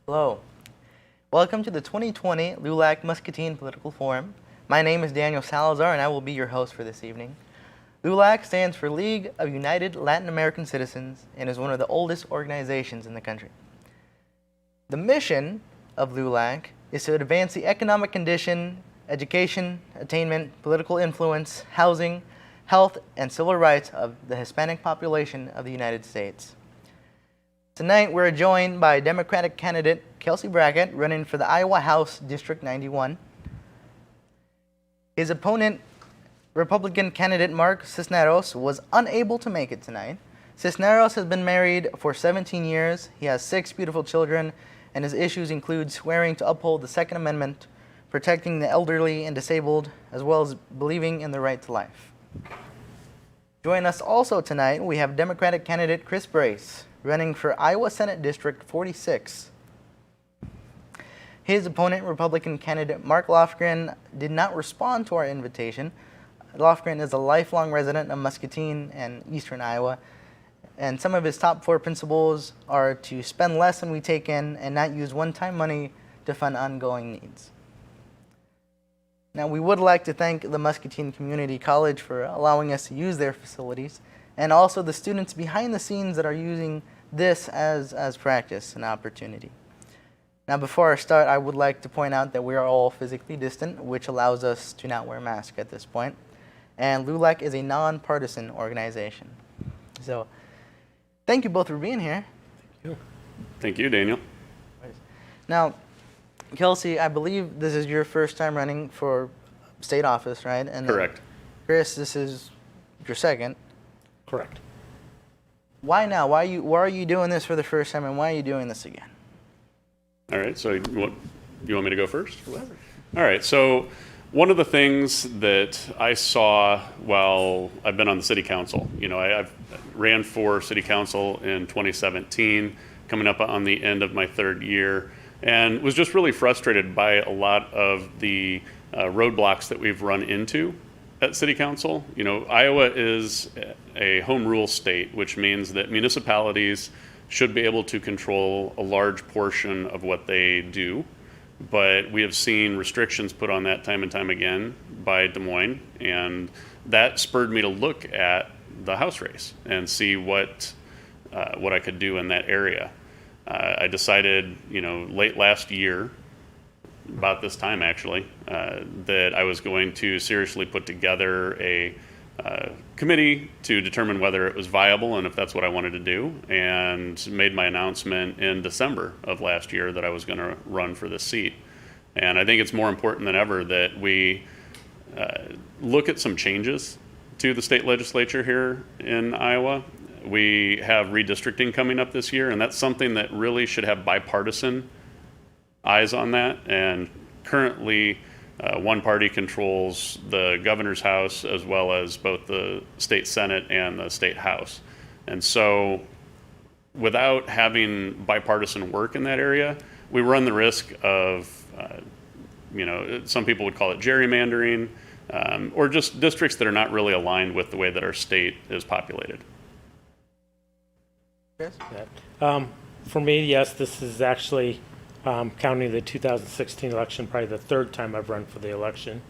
Hello. Welcome to the 2020 LULAC Muscatine Political Forum. My name is Daniel Salazar and I will be your host for this evening. LULAC stands for League of United Latin American Citizens and is one of the oldest organizations in the country. The mission of LULAC is to advance the economic condition, education, attainment, political influence, housing, health, and civil rights of the Hispanic population of the United States. Tonight, we're joined by Democratic candidate Kelcey Brackett, running for the Iowa House District 91. His opponent, Republican candidate Mark Cisneros, was unable to make it tonight. Cisneros has been married for 17 years. He has 6 beautiful children, and his issues include swearing to uphold the Second Amendment, protecting the elderly and disabled, as well as believing in the right to life. Joining us also tonight, we have Democratic candidate Chris Brase, running for Iowa Senate District 46. His opponent, Republican candidate Mark Lofgren, did not respond to our invitation. Lofgren is a lifelong resident of Muscatine and eastern Iowa, and some of his top 4 principles are to spend less than we take in and not use one-time money to fund ongoing needs. Now, we would like to thank the Muscatine Community College for allowing us to use their facilities, and also the students behind the scenes that are using this as practice and opportunity. Now, before I start, I would like to point out that we are all physically distant, which allows us to not wear masks at this point. And LULAC is a nonpartisan organization. So, thank you both for being here. Thank you. Thank you, Daniel. Now, Kelcey, I believe this is your first time running for state office, right? And correct. Chris, this is your second. Correct. Why now? Why are you doing this for the first time, and why are you doing this again? All right, so you want me to go first? Whoever. All right, so one of the things that I saw while I've been on the city council, I've ran for city council in 2017, coming up on the end of my 3rd year, and was just really frustrated by a lot of the roadblocks that we've run into at city council. Iowa is a home rule state, which means that municipalities should be able to control a large portion of what they do. But we have seen restrictions put on that time and time again by Des Moines, and that spurred me to look at the House race and see what I could do in that area. I decided, late last year, about this time actually, that I was going to seriously put together a committee to determine whether it was viable and if that's what I wanted to do, and made my announcement in December of last year that I was going to run for this seat. And I think it's more important than ever that we look at some changes to the state legislature here in Iowa. We have redistricting coming up this year, and that's something that really should have bipartisan eyes on that. And currently, one party controls the governor's house as well as both the state senate and the state house. And so without having bipartisan work in that area, we run the risk of, some people would call it gerrymandering, or just districts that are not really aligned with the way that our state is populated. Yes? For me, yes, this is actually counting the 2016 election, probably the 3rd time I've run for the election.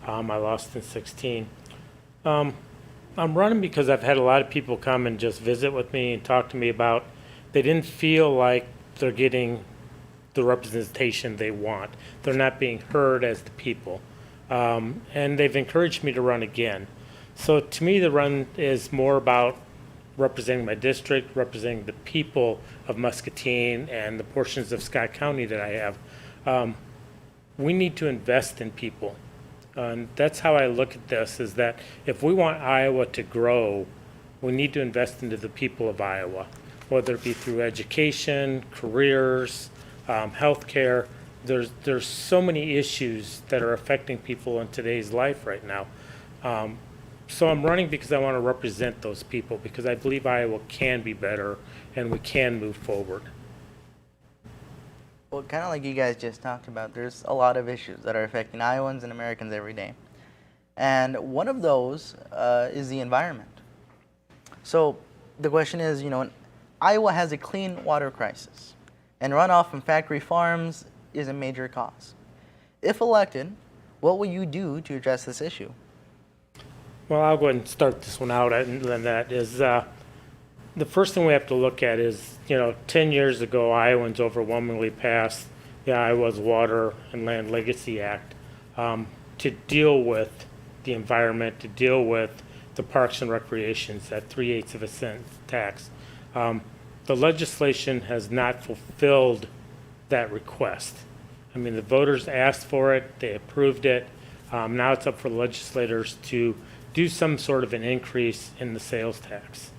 I lost in 16. I'm running because I've had a lot of people come and just visit with me and talk to me about they didn't feel like they're getting the representation they want. They're not being heard as the people. And they've encouraged me to run again. So to me, the run is more about representing my district, representing the people of Muscatine and the portions of Scott County that I have. We need to invest in people. And that's how I look at this, is that if we want Iowa to grow, we need to invest into the people of Iowa, whether it be through education, careers, healthcare. There's so many issues that are affecting people in today's life right now. So I'm running because I want to represent those people, because I believe Iowa can be better and we can move forward. Well, kind of like you guys just talked about, there's a lot of issues that are affecting Iowans and Americans every day. And one of those is the environment. So the question is, Iowa has a clean water crisis. and runoff from factory farms is a major cause. If elected, what will you do to address this issue? Well, I'll go ahead and start this one out, and then that is, the first thing we have to look at is, 10 years ago, Iowans overwhelmingly passed the Iowa's Water and Land Legacy Act to deal with the environment, to deal with the parks and recreations, that 3/8 of a cent tax. The legislation has not fulfilled that request. I mean, the voters asked for it, they approved it. Now it's up for legislators to do some sort of an increase in the sales tax.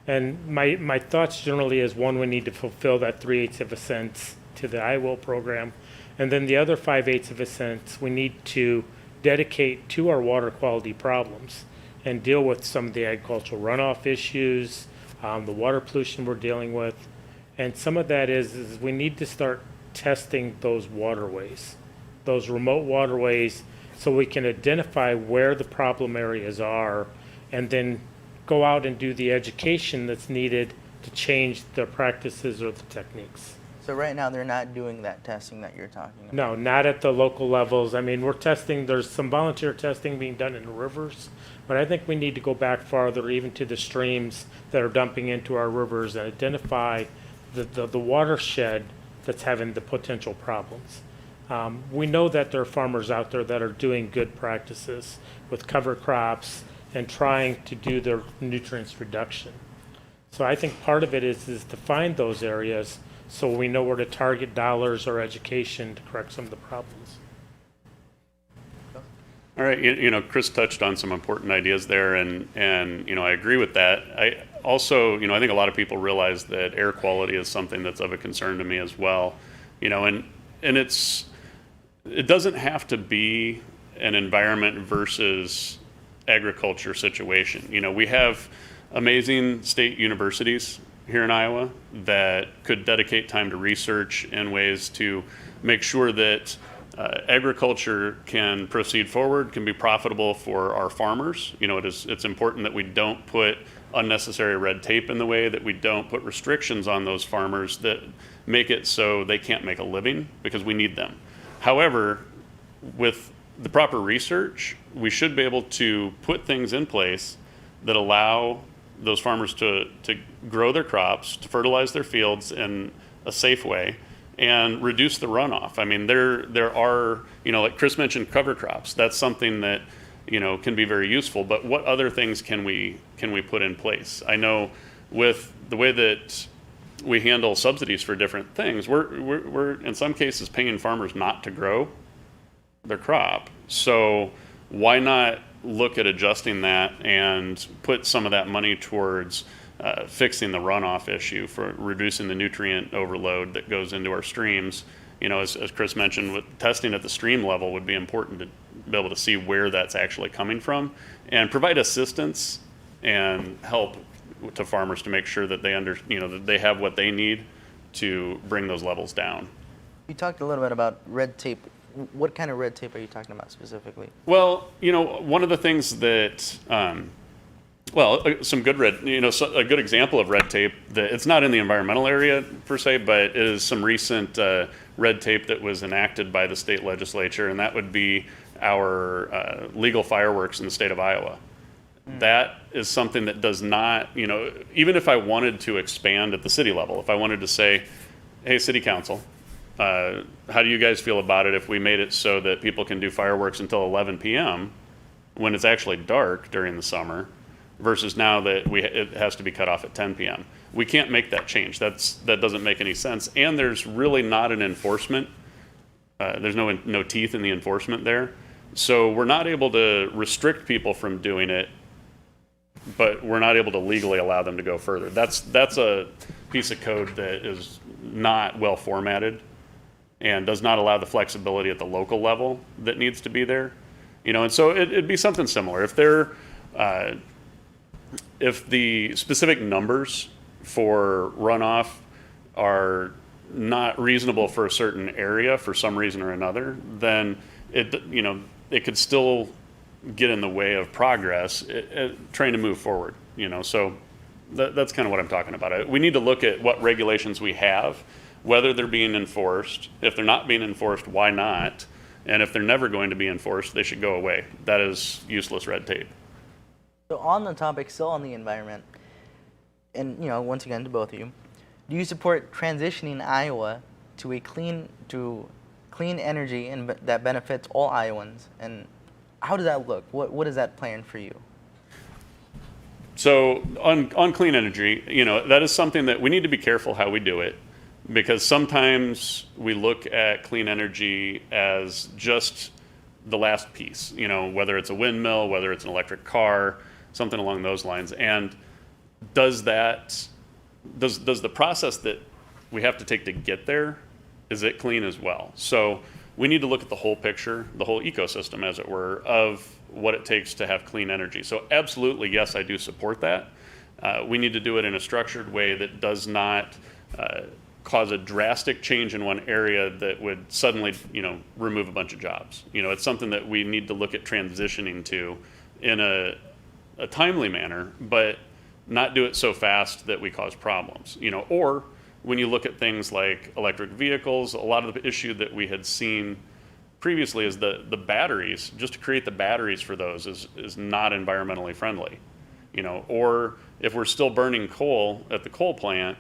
And my thoughts generally is, one, we need to fulfill that 3/8 of a cent to the IWIL program. And then the other 5/8 of a cent we need to dedicate to our water quality problems and deal with some of the agricultural runoff issues, the water pollution we're dealing with. And some of that is we need to start testing those waterways, those remote waterways, so we can identify where the problem areas are and then go out and do the education that's needed to change the practices or the techniques. So right now they're not doing that testing that you're talking about? No, not at the local levels. I mean, we're testing, there's some volunteer testing being done in the rivers, but I think we need to go back farther, even to the streams that are dumping into our rivers, and identify the watershed that's having the potential problems. We know that there are farmers out there that are doing good practices with cover crops and trying to do their nutrients reduction. So I think part of it is to find those areas so we know where to target dollars or education to correct some of the problems. All right, Chris touched on some important ideas there, and I agree with that. I also, I think a lot of people realize that air quality is something that's of a concern to me as well. And it doesn't have to be an environment versus agriculture situation. We have amazing state universities here in Iowa that could dedicate time to research in ways to make sure that agriculture can proceed forward, can be profitable for our farmers. It's important that we don't put unnecessary red tape in the way, that we don't put restrictions on those farmers that make it so they can't make a living, because we need them. However, with the proper research, we should be able to put things in place that allow those farmers to grow their crops, to fertilize their fields in a safe way, and reduce the runoff. I mean, there are, like Chris mentioned, cover crops. That's something that, can be very useful. But what other things can we put in place? I know with the way that we handle subsidies for different things, we're in some cases paying farmers not to grow their crop. So why not look at adjusting that and put some of that money towards fixing the runoff issue, for reducing the nutrient overload that goes into our streams. As Chris mentioned, with testing at the stream level would be important to be able to see where that's actually coming from, and provide assistance and help to farmers to make sure that that they have what they need to bring those levels down. You talked a little bit about red tape. What kind of red tape are you talking about specifically? Well, one of the things that, some good a good example of red tape that it's not in the environmental area per se, but is some recent red tape that was enacted by the state legislature, and that would be our legal fireworks in the state of Iowa. That is something that does not, even if I wanted to expand at the city level, if I wanted to say, hey, city council, how do you guys feel about it if we made it so that people can do fireworks until 11 p.m. when it's actually dark during the summer, versus now that it has to be cut off at 10 p.m. We can't make that change. That doesn't make any sense. And there's really not an enforcement. There's no teeth in the enforcement there. So we're not able to restrict people from doing it, but we're not able to legally allow them to go further. That's a piece of code that is not well formatted and does not allow the flexibility at the local level that needs to be there. And so it'd be something similar. If the specific numbers for runoff are not reasonable for a certain area for some reason or another, then it could still get in the way of progress trying to move forward. So that's kind of what I'm talking about. We need to look at what regulations we have, whether they're being enforced. If they're not being enforced, why not? And if they're never going to be enforced, they should go away. That is useless red tape. So on the topic, still on the environment, and once again to both of you, do you support transitioning Iowa to clean energy and that benefits all Iowans? And how does that look? What is that plan for you? So on clean energy, that is something that we need to be careful how we do it, because sometimes we look at clean energy as just the last piece, whether it's a windmill, whether it's an electric car, something along those lines. And does the process that we have to take to get there, is it clean as well? So we need to look at the whole picture, the whole ecosystem, as it were, of what it takes to have clean energy. So absolutely, yes, I do support that. We need to do it in a structured way that does not cause a drastic change in one area that would suddenly, remove a bunch of jobs. It's something that we need to look at transitioning to in a timely manner, but not do it so fast that we cause problems. Or when you look at things like electric vehicles, a lot of the issue that we had seen previously is the batteries. Just to create the batteries for those is not environmentally friendly. Or if we're still burning coal at the coal plant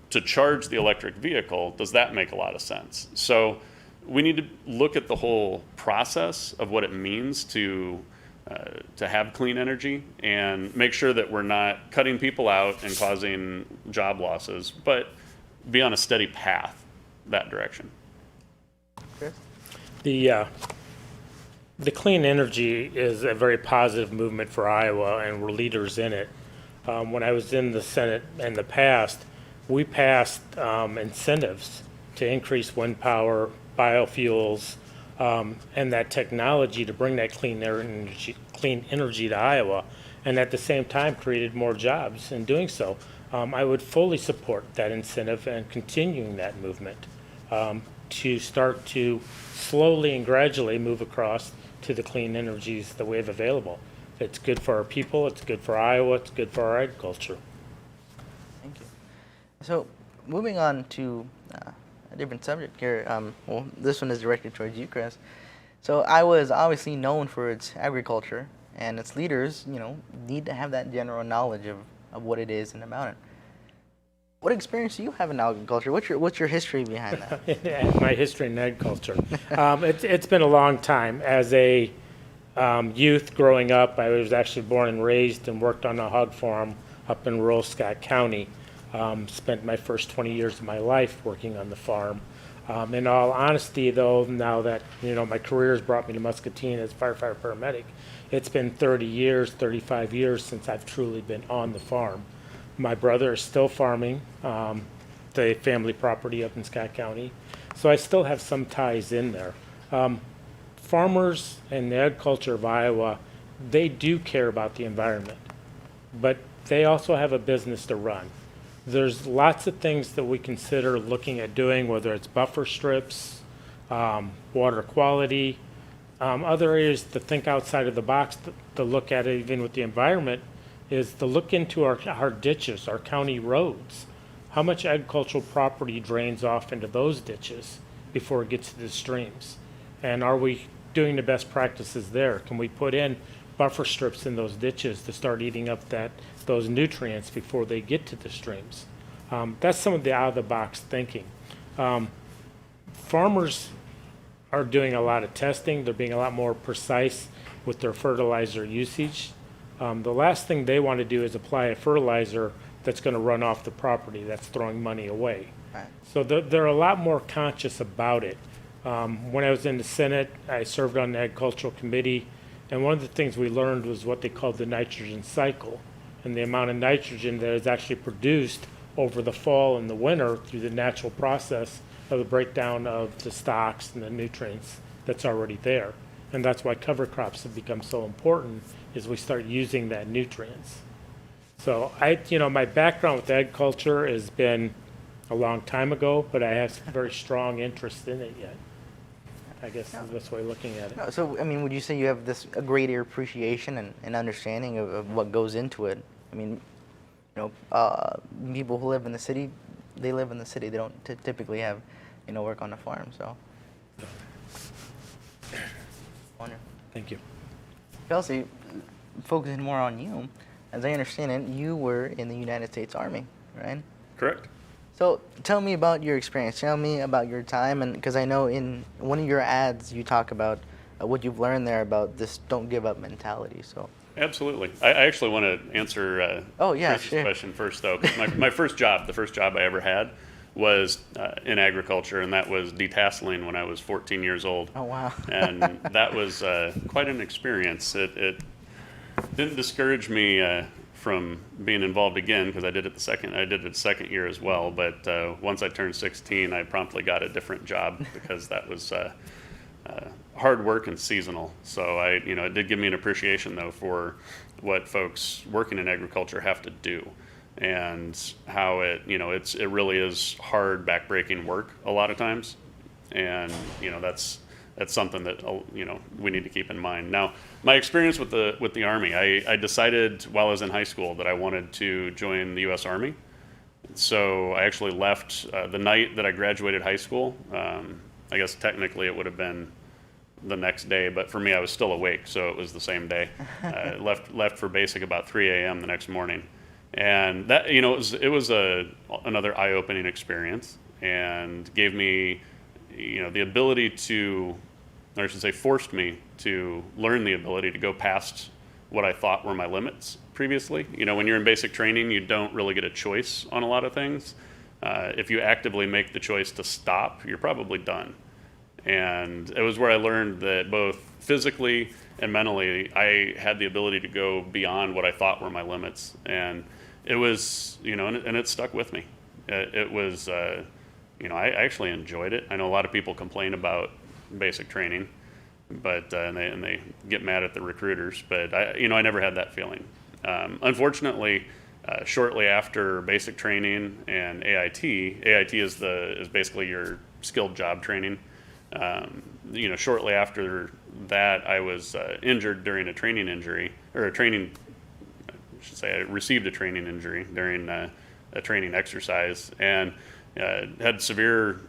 to charge the electric vehicle, does that make a lot of sense? So we need to look at the whole process of what it means to have clean energy and make sure that we're not cutting people out and causing job losses, but be on a steady path that direction. Chris? The clean energy is a very positive movement for Iowa, and we're leaders in it. When I was in the Senate in the past, we passed incentives to increase wind power, biofuels, and that technology to bring that clean energy to Iowa, and at the same time created more jobs in doing so. I would fully support that incentive and continuing that movement to start to slowly and gradually move across to the clean energies that we have available. It's good for our people, it's good for Iowa, it's good for our agriculture. Thank you. So moving on to a different subject here. This one is directed towards you, Chris. So Iowa is obviously known for its agriculture, and its leaders, need to have that general knowledge of what it is and about it. What experience do you have in agriculture? What's your history behind that? My history in agriculture. It's been a long time. As a youth growing up, I was actually born and raised and worked on a hog farm up in rural Scott County. Spent my first 20 years of my life working on the farm. In all honesty, though, now that my career has brought me to Muscatine as firefighter paramedic, it's been 30 years, 35 years since I've truly been on the farm. My brother is still farming the family property up in Scott County, so I still have some ties in there. Farmers and the agriculture of Iowa, they do care about the environment, but they also have a business to run. There's lots of things that we consider looking at doing, whether it's buffer strips, water quality, other areas to think outside of the box to look at it, even with the environment, is to look into our ditches, our county roads. How much agricultural property drains off into those ditches before it gets to the streams? And are we doing the best practices there? Can we put in buffer strips in those ditches to start eating up those nutrients before they get to the streams? That's some of the out-of-the-box thinking. Farmers are doing a lot of testing. They're being a lot more precise with their fertilizer usage. The last thing they want to do is apply a fertilizer that's going to run off the property, that's throwing money away. Right. So they're a lot more conscious about it. When I was in the Senate, I served on the Agricultural Committee, and one of the things we learned was what they called the nitrogen cycle, and the amount of nitrogen that is actually produced over the fall and the winter through the natural process of the breakdown of the stocks and the nutrients that's already there. And that's why cover crops have become so important, is we start using that nutrients. So my background with agriculture has been a long time ago, but I have some very strong interest in it yet. I guess is the best way of looking at it. No, so, would you say you have a greater appreciation and understanding of what goes into it? People who live in the city they live in the city. They don't typically have, work on the farm. So, wonderful. Thank you. Kelcey, focusing more on you, as I understand it, you were in the United States Army, right? Correct. So tell me about your experience. Tell me about your time, and because I know in one of your ads you talk about what you've learned there about this "don't give up" mentality. So. Absolutely. I actually want to answer Chris's sure. question first, though. 'Cause my first job, the first job I ever had, was in agriculture, and that was detasseling when I was 14 years old. Oh, wow. And that was quite an experience. It didn't discourage me from being involved again, because I did it the second year as well. But once I turned 16, I promptly got a different job because that was hard work and seasonal. So it did give me an appreciation, though, for what folks working in agriculture have to do, and how it really is hard, backbreaking work a lot of times. And that's something that we need to keep in mind. Now, my experience with the Army, I decided while I was in high school that I wanted to join the U.S. Army. So I actually left the night that I graduated high school. I guess technically it would have been the next day, but for me, I was still awake, so it was the same day. Left for basic about 3 a.m. the next morning, and that it was another eye-opening experience, and gave me the ability to, or I should say, forced me to learn the ability to go past what I thought were my limits previously. When you're in basic training, you don't really get a choice on a lot of things. If you actively make the choice to stop, you're probably done. And it was where I learned that both physically and mentally, I had the ability to go beyond what I thought were my limits. And it was, and it stuck with me. It was, I actually enjoyed it. I know a lot of people complain about basic training, but and they get mad at the recruiters. But I never had that feeling. Unfortunately, shortly after basic training and AIT is basically your skilled job training. Shortly after that, I was injured during I received a training injury during a training exercise, and had severe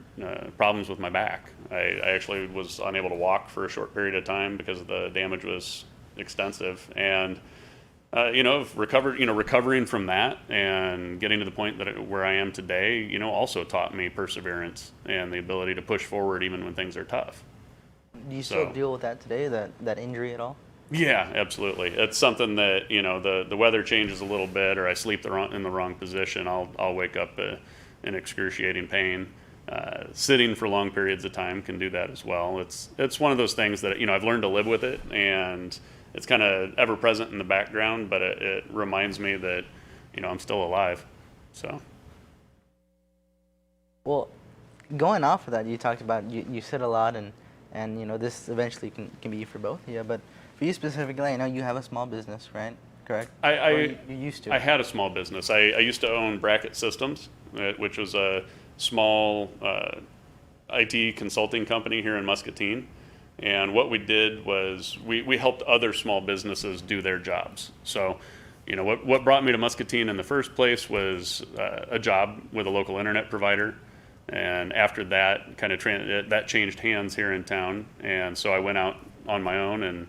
problems with my back. I actually was unable to walk for a short period of time because the damage was extensive, and recovering from that and getting to the point where I am today, also taught me perseverance and the ability to push forward even when things are tough. Do you still deal with that today, that injury at all? Yeah, absolutely. It's something that, the weather changes a little bit, or I sleep in the wrong position, I'll wake up in excruciating pain. Sitting for long periods of time can do that as well. It's one of those things that, I've learned to live with it, and it's kind of ever present in the background, but it reminds me that, I'm still alive. So. Well, going off of that, you talked about, you sit a lot, and this eventually can be for both of you, but for you specifically, I know you have a small business, right? Correct? You used to. I had a small business. I used to own Brackett Systems, which was a small IT consulting company here in Muscatine. And what we did was we helped other small businesses do their jobs. So, what brought me to Muscatine in the first place was a job with a local internet provider. And after that, that changed hands here in town. And so I went out on my own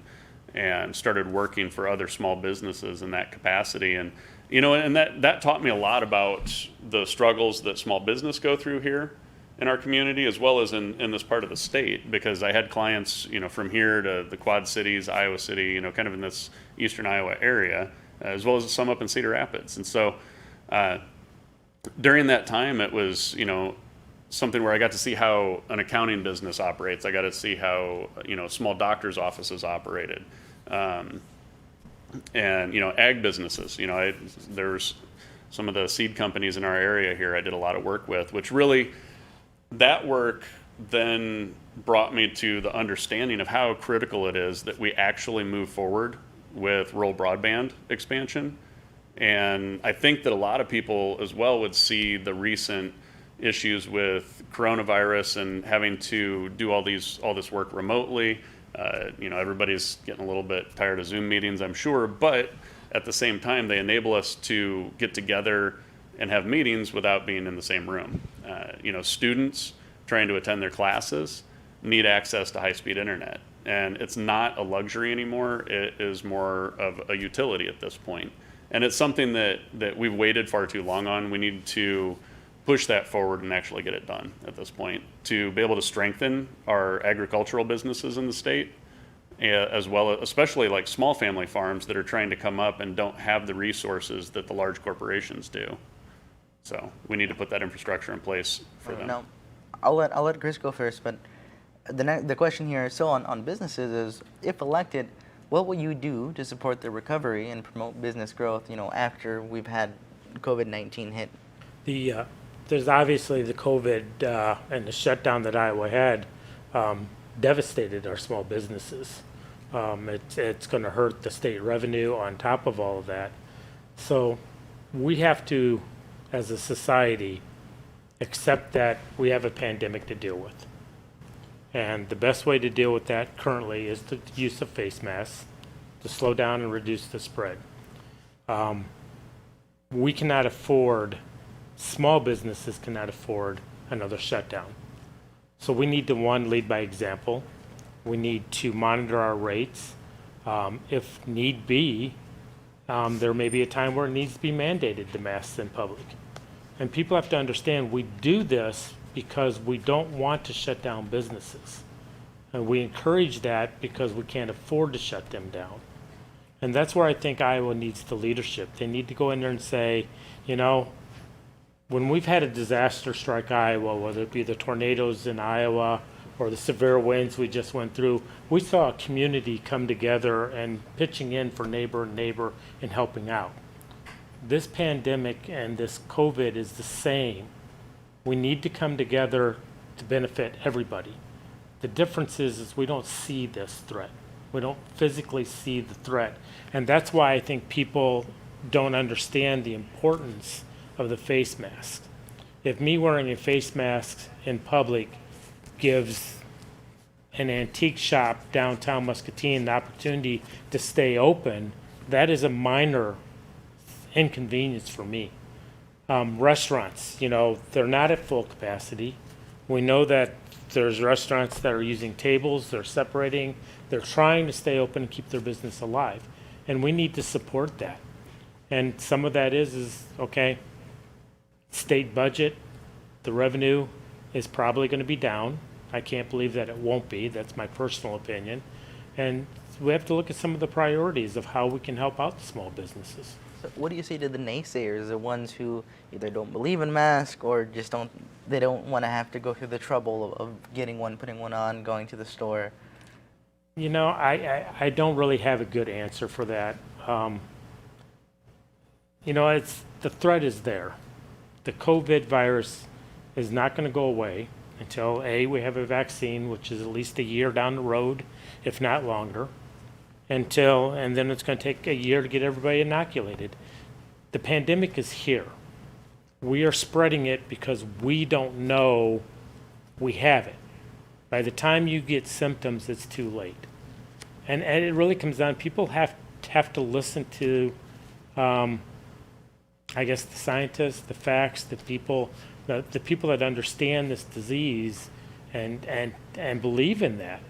and started working for other small businesses in that capacity. And, and that taught me a lot about the struggles that small business go through here in our community, as well as in this part of the state, because I had clients, from here to the Quad Cities, Iowa City, kind of in this eastern Iowa area, as well as some up in Cedar Rapids. And so during that time, it was, something where I got to see how an accounting business operates. I got to see how, small doctors' offices operated. And, ag businesses, there's some of the seed companies in our area here I did a lot of work with, which really, that work then brought me to the understanding of how critical it is that we actually move forward with rural broadband expansion. And I think that a lot of people as well would see the recent issues with coronavirus and having to do all this work remotely. Everybody's getting a little bit tired of Zoom meetings, I'm sure, but at the same time, they enable us to get together and have meetings without being in the same room. Students trying to attend their classes need access to high-speed internet. And it's not a luxury anymore. It is more of a utility at this point. And it's something that we've waited far too long on. We need to push that forward and actually get it done at this point to be able to strengthen our agricultural businesses in the state, as well as especially like small family farms that are trying to come up and don't have the resources that the large corporations do. So we need to put that infrastructure in place for them. Now, I'll let Chris go first, but the question here still on businesses is, if elected, what will you do to support the recovery and promote business growth, after we've had COVID-19 hit? There's obviously the COVID and the shutdown that Iowa had devastated our small businesses. It's going to hurt the state revenue on top of all of that. So we have to, as a society, accept that we have a pandemic to deal with. And the best way to deal with that currently is the use of face masks to slow down and reduce the spread. We cannot afford, small businesses cannot afford another shutdown. So we need to, one, lead by example. We need to monitor our rates. If need be, there may be a time where it needs to be mandated to masks in public. And people have to understand we do this because we don't want to shut down businesses. And we encourage that because we can't afford to shut them down. And that's where I think Iowa needs the leadership. They need to go in there and say, when we've had a disaster strike Iowa, whether it be the tornadoes in Iowa or the severe winds we just went through, we saw a community come together and pitching in for neighbor and helping out. This pandemic and this COVID is the same. We need to come together to benefit everybody. The difference is we don't see this threat. We don't physically see the threat. And that's why I think people don't understand the importance of the face mask. If me wearing a face mask in public gives an antique shop downtown Muscatine the opportunity to stay open, that is a minor inconvenience for me. Restaurants, they're not at full capacity. We know that there's restaurants that are using tables, they're separating, they're trying to stay open and keep their business alive. And we need to support that. And some of that is okay, state budget, the revenue is probably going to be down. I can't believe that it won't be. That's my personal opinion. And we have to look at some of the priorities of how we can help out the small businesses. So what do you say to the naysayers, the ones who either don't believe in masks or just don't want to have to go through the trouble of getting one, putting one on, going to the store? I don't really have a good answer for that. It's the threat is there. The COVID virus is not going to go away until we have a vaccine, which is at least a year down the road, if not longer. And then it's going to take a year to get everybody inoculated. The pandemic is here. We are spreading it because we don't know we have it. By the time you get symptoms, it's too late. And it really comes down, people have to listen to, the scientists, the facts, the people that understand this disease and believe in that.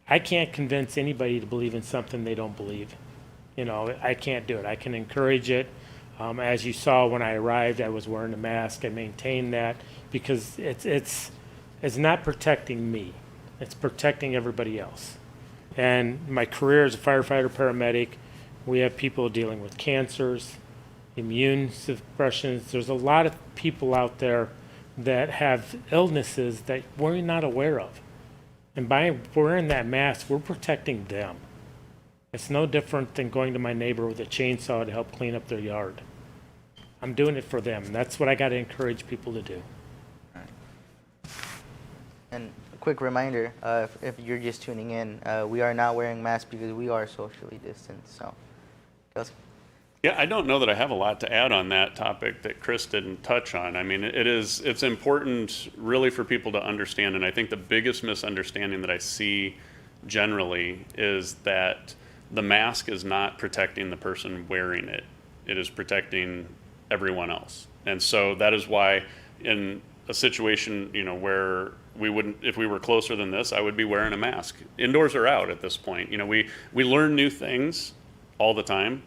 I can't convince anybody to believe in something they don't believe. I can't do it. I can encourage it. As you saw when I arrived, I was wearing a mask. I maintained that because it's not protecting me. It's protecting everybody else. And my career as a firefighter paramedic, we have people dealing with cancers, immune suppressions. There's a lot of people out there that have illnesses that we're not aware of. And by wearing that mask, we're protecting them. It's no different than going to my neighbor with a chainsaw to help clean up their yard. I'm doing it for them, and that's what I got to encourage people to do. And a quick reminder, if you're just tuning in, we are not wearing masks because we are socially distanced. So, Kelcey? Yeah, I don't know that I have a lot to add on that topic that Chris didn't touch on. I mean, it's important really for people to understand, and I think the biggest misunderstanding that I see generally is that the mask is not protecting the person wearing it. It is protecting everyone else. And so that is why in a situation, where we wouldn't, if we were closer than this, I would be wearing a mask, indoors or out at this point. We learn new things all the time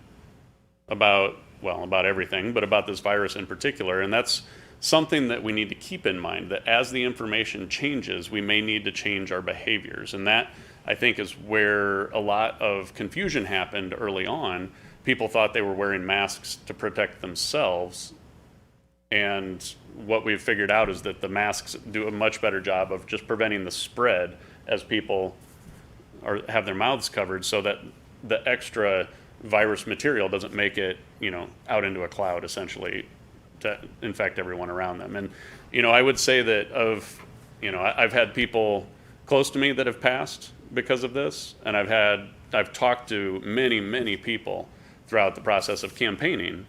about everything, but about this virus in particular. And that's something that we need to keep in mind, that as the information changes, we may need to change our behaviors. And that, I think, is where a lot of confusion happened early on. People thought they were wearing masks to protect themselves. And what we've figured out is that the masks do a much better job of just preventing the spread as people have their mouths covered, so that the extra virus material doesn't make it, out into a cloud, essentially, to infect everyone around them. And, I would say that I've had people close to me that have passed because of this, and I've talked to many, many people throughout the process of campaigning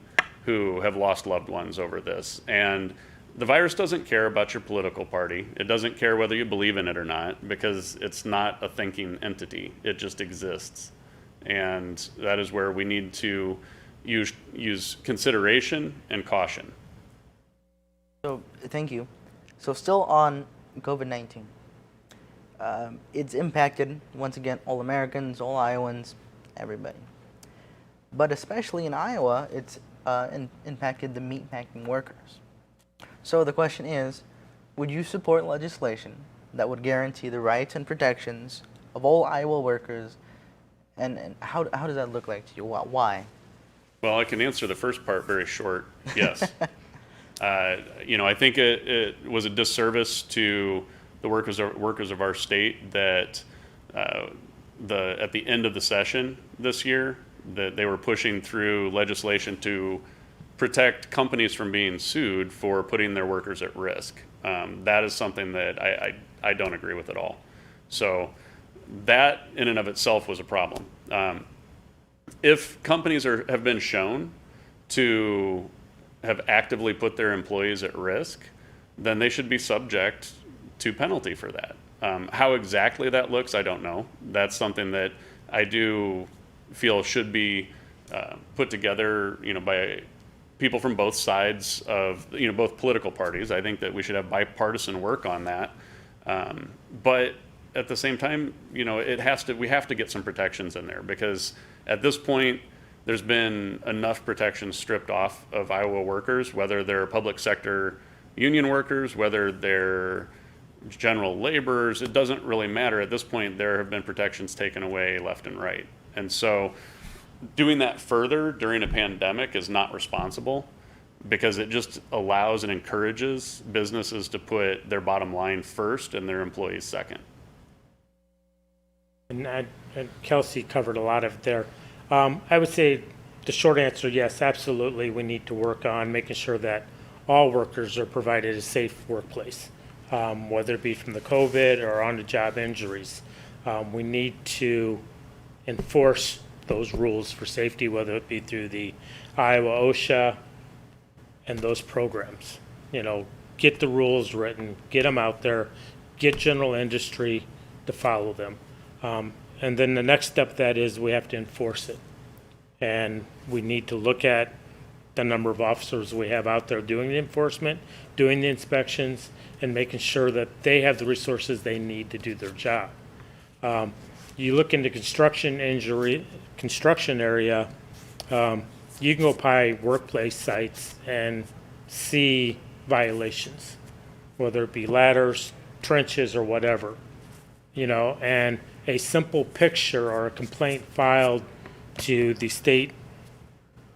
who have lost loved ones over this. And the virus doesn't care about your political party. It doesn't care whether you believe in it or not, because it's not a thinking entity. It just exists. And that is where we need to use consideration and caution. So, thank you. So, still on COVID-19. It's impacted, once again, all Americans, all Iowans, everybody. But especially in Iowa, it's impacted the meatpacking workers. So the question is, would you support legislation that would guarantee the rights and protections of all Iowa workers, and how does that look like to you? Why? Well, I can answer the first part very short, yes. I think it was a disservice to the workers of our state that at the end of the session this year, that they were pushing through legislation to protect companies from being sued for putting their workers at risk. That is something that I don't agree with at all. So that in and of itself was a problem. If companies have been shown to have actively put their employees at risk, then they should be subject to penalty for that. How exactly that looks, I don't know. That's something that I do feel should be put together, by people from both sides of, both political parties. I think that we should have bipartisan work on that. But at the same time, we have to get some protections in there, because at this point, there's been enough protections stripped off of Iowa workers, whether they're public sector union workers, whether they're general laborers. It doesn't really matter. At this point, there have been protections taken away left and right. And so doing that further during a pandemic is not responsible, because it just allows and encourages businesses to put their bottom line first and their employees second. And Kelcey covered a lot of it there. I would say the short answer, yes, absolutely. We need to work on making sure that all workers are provided a safe workplace, whether it be from the COVID or on-the-job injuries. We need to enforce those rules for safety, whether it be through the Iowa OSHA and those programs. Get the rules written, get them out there, get general industry to follow them. And then the next step that is we have to enforce it. And we need to look at the number of officers we have out there doing the enforcement, doing the inspections, and making sure that they have the resources they need to do their job. You look into construction area, you can go by workplace sites and see violations, whether it be ladders, trenches, or whatever, and a simple picture or a complaint filed to the state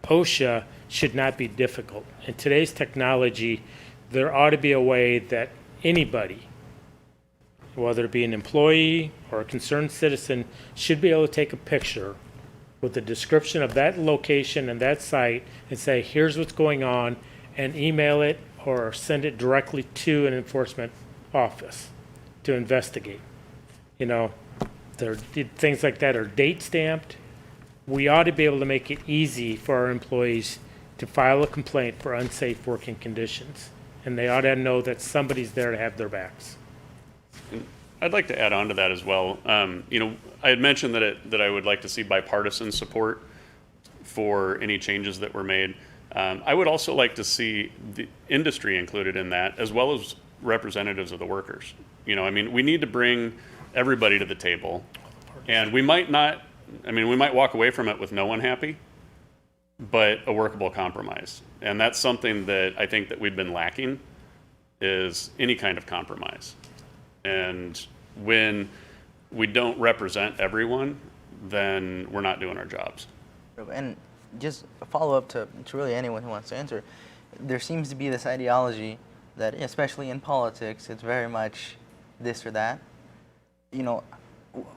OSHA should not be difficult. In today's technology, there ought to be a way that anybody, whether it be an employee or a concerned citizen, should be able to take a picture with a description of that location and that site and say, here's what's going on, and email it or send it directly to an enforcement office to investigate. Things like that are date stamped. We ought to be able to make it easy for our employees to file a complaint for unsafe working conditions. And they ought to know that somebody's there to have their backs. I'd like to add on to that as well. I had mentioned that I would like to see bipartisan support for any changes that were made. I would also like to see the industry included in that, as well as representatives of the workers. I mean, we need to bring everybody to the table, and we might walk away from it with no one happy, but a workable compromise. And that's something that I think that we've been lacking, is any kind of compromise. And when we don't represent everyone, then we're not doing our jobs. And just a follow-up to really anyone who wants to answer, there seems to be this ideology that, especially in politics, it's very much this or that.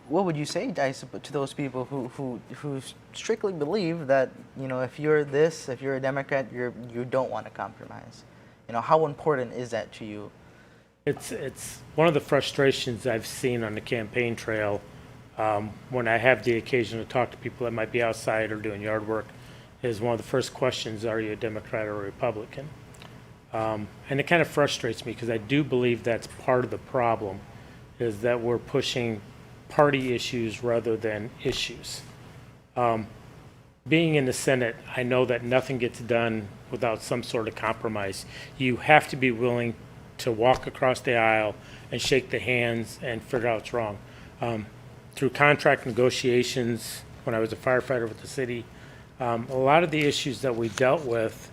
What would you say, to those people who strictly believe that, if you're this, if you're a Democrat, you don't want to compromise? How important is that to you? It's one of the frustrations I've seen on the campaign trail when I have the occasion to talk to people that might be outside or doing yard work, is one of the first questions, are you a Democrat or a Republican? And it kind of frustrates me, because I do believe that's part of the problem, is that we're pushing party issues rather than issues. Being in the Senate, I know that nothing gets done without some sort of compromise. You have to be willing to walk across the aisle and shake the hands and figure out what's wrong. Through contract negotiations, when I was a firefighter with the city, a lot of the issues that we dealt with,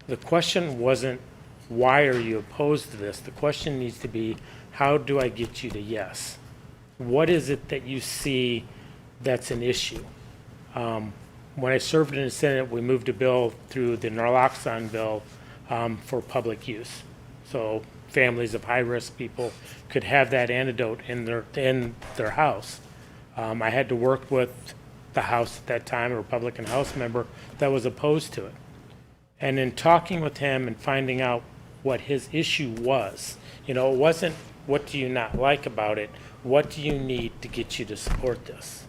the question wasn't, why are you opposed to this? The question needs to be, how do I get you to yes? What is it that you see that's an issue? When I served in the Senate, we moved a bill through the naloxone bill for public use. So families of high-risk people could have that antidote in their house. I had to work with the House at that time, a Republican House member that was opposed to it. And in talking with him and finding out what his issue was, it wasn't, what do you not like about it? What do you need to get you to support this?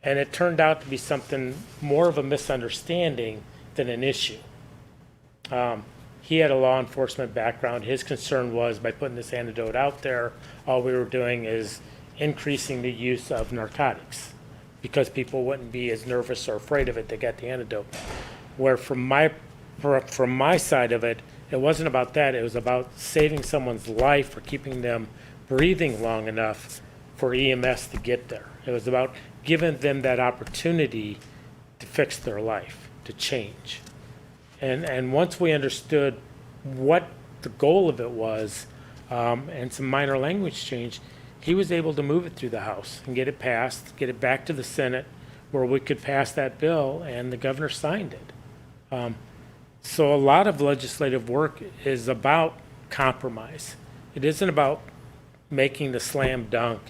And it turned out to be something more of a misunderstanding than an issue. He had a law enforcement background. His concern was, by putting this antidote out there, all we were doing is increasing the use of narcotics, because people wouldn't be as nervous or afraid of it. They got the antidote. Where from my side of it, it wasn't about that. It was about saving someone's life or keeping them breathing long enough for EMS to get there. It was about giving them that opportunity to fix their life, to change. And once we understood what the goal of it was, and some minor language change, he was able to move it through the House and get it passed, get it back to the Senate, where we could pass that bill, and the governor signed it. So a lot of legislative work is about compromise. It isn't about making the slam dunk.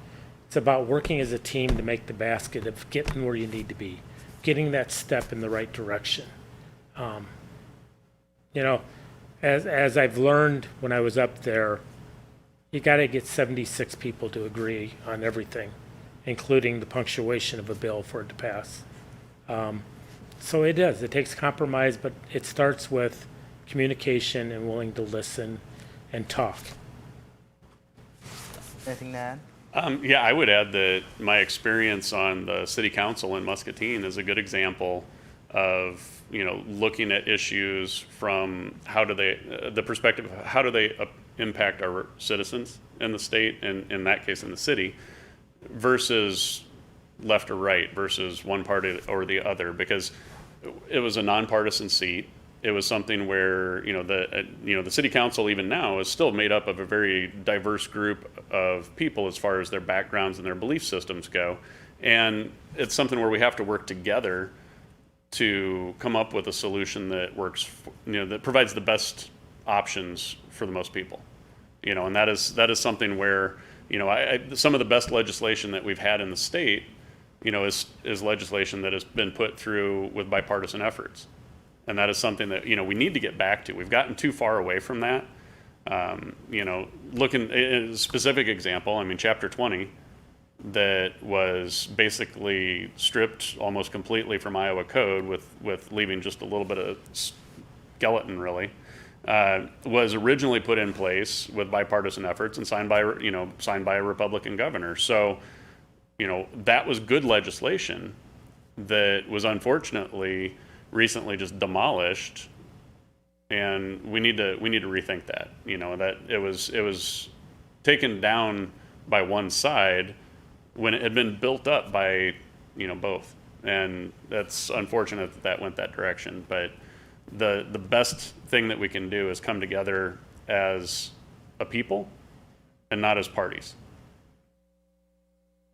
It's about working as a team to make the basket of getting where you need to be, getting that step in the right direction. As I've learned when I was up there, you got to get 76 people to agree on everything, including the punctuation of a bill for it to pass. So it does. It takes compromise, but it starts with communication and willing to listen and talk. Anything to add? Yeah, I would add that my experience on the city council in Muscatine is a good example of, looking at issues from the perspective of how do they impact our citizens in the state, and in that case in the city, versus left or right, versus one party or the other, because it was a nonpartisan seat. It was something where the city council even now is still made up of a very diverse group of people as far as their backgrounds and their belief systems go, and it's something where we have to work together to come up with a solution that works, that provides the best options for the most people, and that is something where some of the best legislation that we've had in the state, is legislation that has been put through with bipartisan efforts. And that is something that, we need to get back to. We've gotten too far away from that. Looking at a specific example, Chapter 20, that was basically stripped almost completely from Iowa code with leaving just a little bit of skeleton, really, was originally put in place with bipartisan efforts and signed by a Republican governor. So, that was good legislation that was unfortunately recently just demolished, and we need to rethink that. That it was taken down by one side when it had been built up by both, and that's unfortunate that went that direction. But the best thing that we can do is come together as a people and not as parties.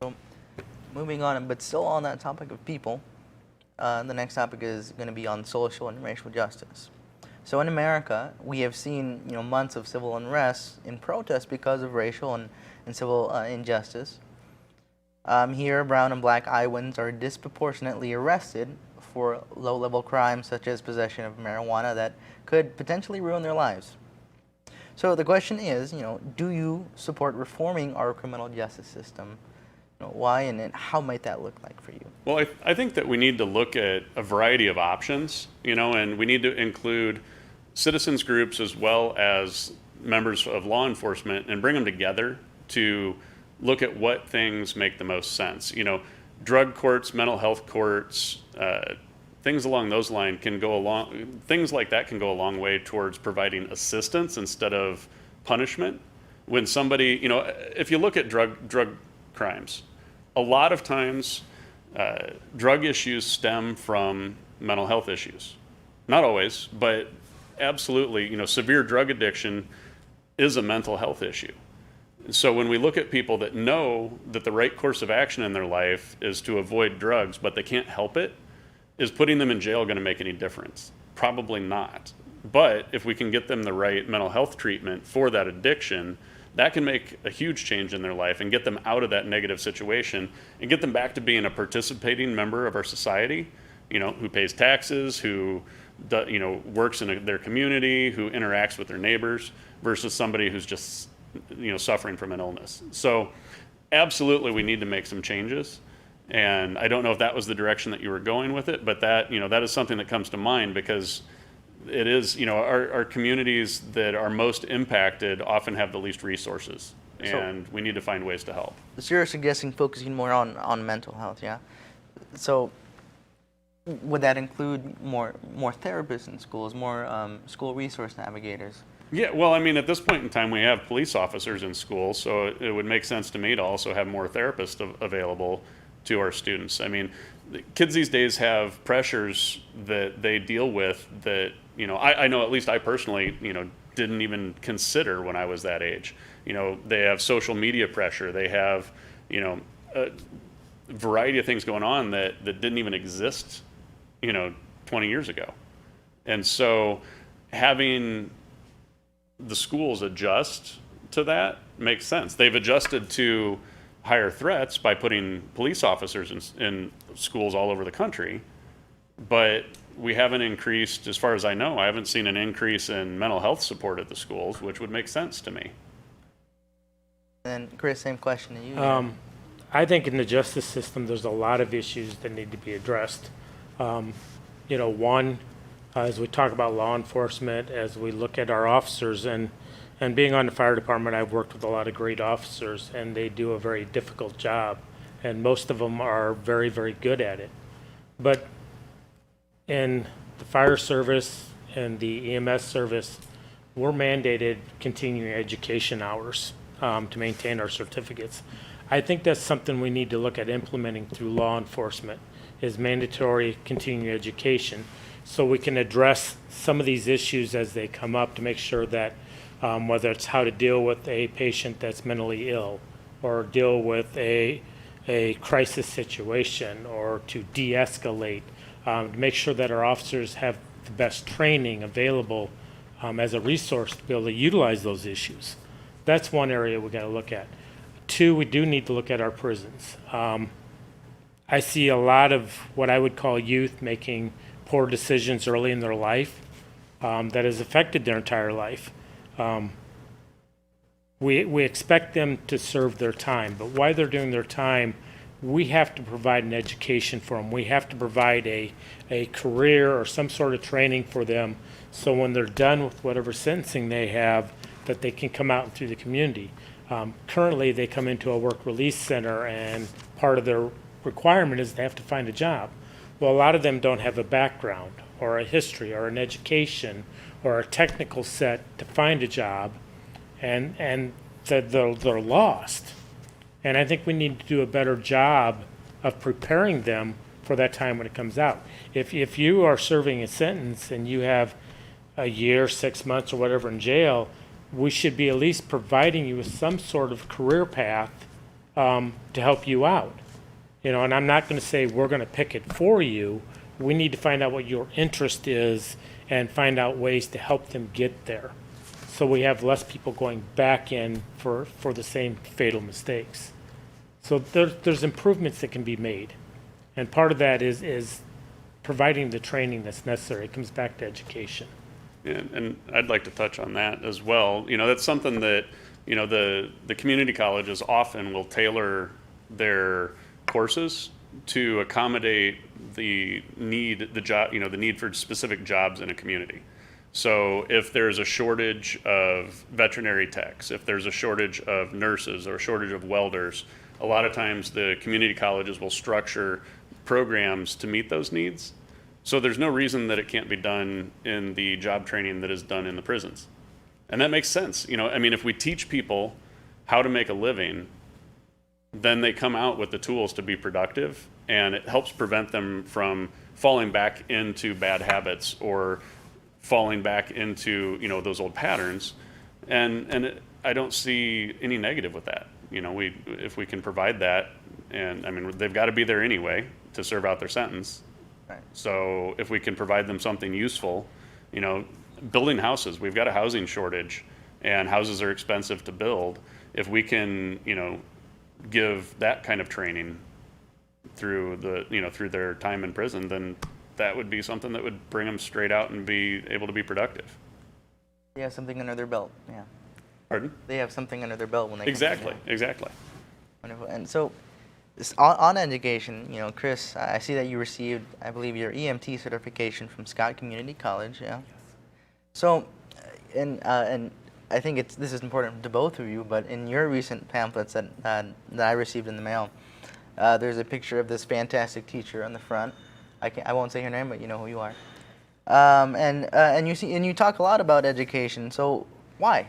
So, moving on, but still on that topic of people, the next topic is going to be on social and racial justice. So in America, we have seen months of civil unrest in protest because of racial and civil injustice. Here, brown and black Iowans are disproportionately arrested for low-level crimes such as possession of marijuana that could potentially ruin their lives. So the question is, do you support reforming our criminal justice system? Why and how might that look like for you? Well, I think that we need to look at a variety of options, and we need to include citizens groups as well as members of law enforcement and bring them together to look at what things make the most sense. Drug courts, mental health courts, things along those lines things like that can go a long way towards providing assistance instead of punishment. When somebody, if you look at drug crimes, a lot of times drug issues stem from mental health issues. Not always, but absolutely, severe drug addiction is a mental health issue. So when we look at people that know that the right course of action in their life is to avoid drugs, but they can't help it, is putting them in jail going to make any difference? Probably not. But if we can get them the right mental health treatment for that addiction, that can make a huge change in their life and get them out of that negative situation and get them back to being a participating member of our society, who pays taxes, who works in their community, who interacts with their neighbors, versus somebody who's just suffering from an illness. So absolutely we need to make some changes. And I don't know if that was the direction that you were going with it, but that is something that comes to mind, because it is, our communities that are most impacted often have the least resources, and we need to find ways to help. So you're suggesting focusing more on mental health, yeah? So would that include more therapists in schools, more school resource navigators? Yeah, well, at this point in time, we have police officers in schools, so it would make sense to me to also have more therapists available to our students. Kids these days have pressures that they deal with that, I know, at least I personally, didn't even consider when I was that age. They have social media pressure. They have, a variety of things going on that didn't even exist, 20 years ago. And so having the schools adjust to that makes sense. They've adjusted to higher threats by putting police officers in schools all over the country, but we haven't increased, as far as I know, I haven't seen an increase in mental health support at the schools, which would make sense to me. And Chris, same question to you. I think in the justice system, there's a lot of issues that need to be addressed. One, as we talk about law enforcement, as we look at our officers, and being on the fire department, I've worked with a lot of great officers, and they do a very difficult job, and most of them are very, very good at it. But in the fire service and the EMS service, we're mandated continuing education hours to maintain our certificates. I think that's something we need to look at implementing through law enforcement, is mandatory continuing education, so we can address some of these issues as they come up, to make sure that whether it's how to deal with a patient that's mentally ill, or deal with a crisis situation, or to de-escalate, to make sure that our officers have the best training available as a resource to be able to utilize those issues. That's one area we got to look at. Two, we do need to look at our prisons. I see a lot of what I would call youth making poor decisions early in their life that has affected their entire life. We expect them to serve their time, but while they're doing their time, we have to provide an education for them. We have to provide a career or some sort of training for them, so when they're done with whatever sentencing they have, that they can come out through the community. Currently, they come into a work release center, and part of their requirement is they have to find a job. Well, a lot of them don't have a background, or a history or an education or a technical set to find a job, and they're lost. And I think we need to do a better job of preparing them for that time when it comes out. If you are serving a sentence and you have a year, 6 months, or whatever in jail, we should be at least providing you with some sort of career path to help you out. And I'm not going to say we're going to pick it for you. We need to find out what your interest is and find out ways to help them get there, so we have less people going back in for the same fatal mistakes. So there's improvements that can be made, and part of that is providing the training that's necessary. It comes back to education. And I'd like to touch on that as well. That's something that, the community colleges often will tailor their courses to accommodate the need for specific jobs in a community. So if there's a shortage of veterinary techs, if there's a shortage of nurses or a shortage of welders, a lot of times the community colleges will structure programs to meet those needs. So there's no reason that it can't be done in the job training that is done in the prisons. And that makes sense. If we teach people how to make a living, then they come out with the tools to be productive, and it helps prevent them from falling back into bad habits or falling back into, those old patterns. I don't see any negative with that. If we can provide that, and they've got to be there anyway to serve out their sentence. Right. So if we can provide them something useful, building houses, we've got a housing shortage and houses are expensive to build. If we can, give that kind of training through through their time in prison, then that would be something that would bring them straight out and be able to be productive. They have something under their belt. Yeah. Pardon? They have something under their belt when they Exactly. come to jail. Exactly. Wonderful. And so, on education, Chris, I see that you received, I believe, your EMT certification from Scott Community College. Yeah. Yes. So, and I think this is important to both of you, but in your recent pamphlets that I received in the mail, there's a picture of this fantastic teacher on the front. I won't say her name, but you know who you are. And you talk a lot about education. So why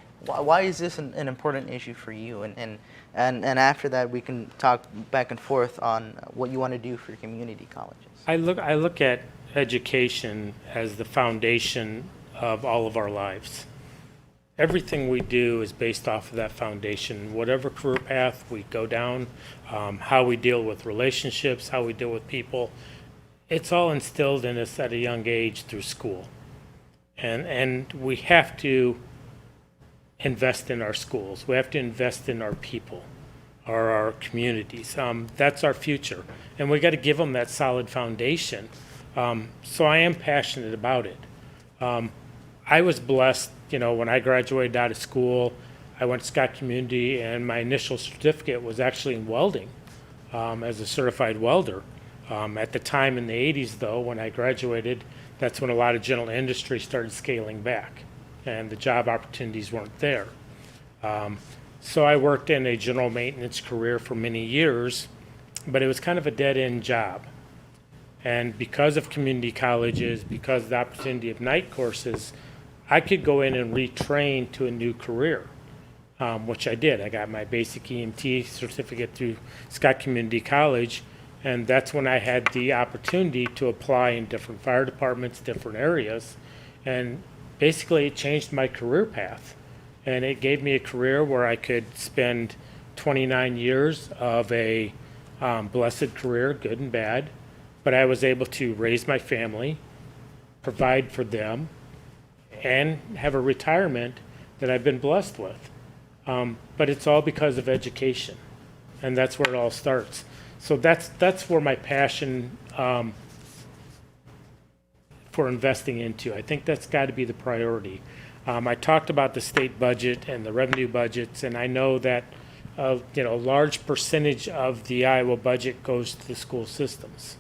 is this an important issue for you? And after that, we can talk back and forth on what you want to do for community colleges. I look at education as the foundation of all of our lives. Everything we do is based off of that foundation. Whatever career path we go down, how we deal with relationships, how we deal with people, it's all instilled in us at a young age through school. And we have to invest in our schools. We have to invest in our people, or our communities. That's our future. And we got to give them that solid foundation. So I am passionate about it. I was blessed, when I graduated out of school, I went to Scott Community, and my initial certificate was actually in welding, as a certified welder. At the time in the 80s, though, when I graduated, that's when a lot of general industry started scaling back, and the job opportunities weren't there. So I worked in a general maintenance career for many years, but it was kind of a dead-end job. And because of community colleges, because of the opportunity of night courses, I could go in and retrain to a new career, which I did. I got my basic EMT certificate through Scott Community College, and that's when I had the opportunity to apply in different fire departments, different areas, and basically it changed my career path. And it gave me a career where I could spend 29 years of a blessed career, good and bad, but I was able to raise my family, provide for them, and have a retirement that I've been blessed with. But it's all because of education, and that's where it all starts. So that's where my passion for investing into. I think that's got to be the priority. I talked about the state budget and the revenue budgets, and I know that a large percentage of the Iowa budget goes to the school systems,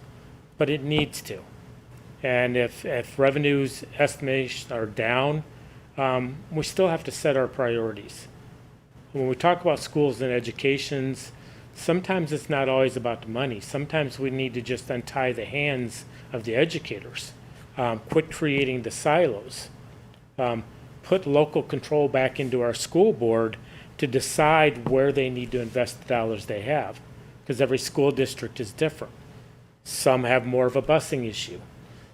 but it needs to. And if revenues estimations are down, we still have to set our priorities. When we talk about schools and educations, sometimes it's not always about the money. Sometimes we need to just untie the hands of the educators. Quit creating the silos. Put local control back into our school board to decide where they need to invest the dollars they have, because every school district is different. Some have more of a busing issue.